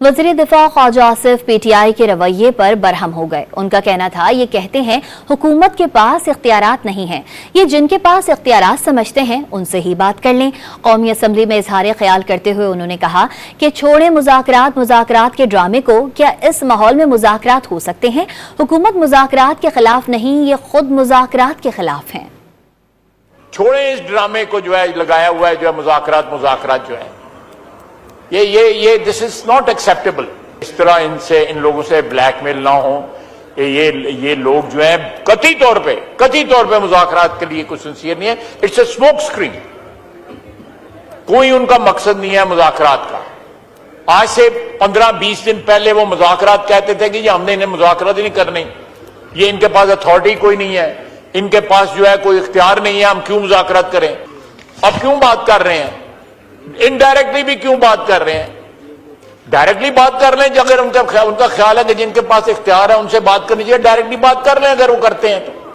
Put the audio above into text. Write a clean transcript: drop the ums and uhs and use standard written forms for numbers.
वज़ीर दिफा ख्वाजा आसिफ पीटीआई के रवैये पर बरहम हो गए। उनका कहना था, ये कहते हैं हुकूमत के पास इख्तियारात नहीं हैं, ये जिनके पास इख्तियारात समझते हैं उनसे ही बात कर लें। कौमी असम्बली में इजहार ख्याल करते हुए उन्होंने कहा कि छोड़ें मुज़ाकरात के ड्रामे को। क्या इस माहौल में मुज़ाकरात हो सकते हैं? हुकूमत मुज़ाकरात के खिलाफ नहीं, ये खुद मुज़ाकरात के खिलाफ हैं। छोड़ें इस ड्रामे को जो है लगाया हुआ है, जो है मुज़ाकरात जो है, ये दिस इज नॉट एक्सेप्टेबल। इस तरह इन लोगों से ब्लैकमेल ना हो। ये लोग जो है कतई तौर पे मुज़ाकरात के लिए कुछ सिंसियर नहीं है। It's a smoke screen. कोई उनका मकसद नहीं है मुज़ाकरात का। आज से 15-20 दिन पहले वो मुज़ाकरात कहते थे कि हमने इन्हें मुज़ाकरात ही नहीं करनी, ये इनके पास अथॉरिटी कोई नहीं है, इनके पास जो है कोई इख्तियार नहीं है, हम क्यों मुज़ाकरात करें। अब क्यों बात कर रहे हैं? इनडायरेक्टली भी क्यों बात कर रहे हैं? डायरेक्टली बात कर लें, अगर उनका ख्याल है कि जिनके पास इख्तियार है उनसे बात करनी चाहिए, डायरेक्टली बात कर लें अगर वो करते हैं तो।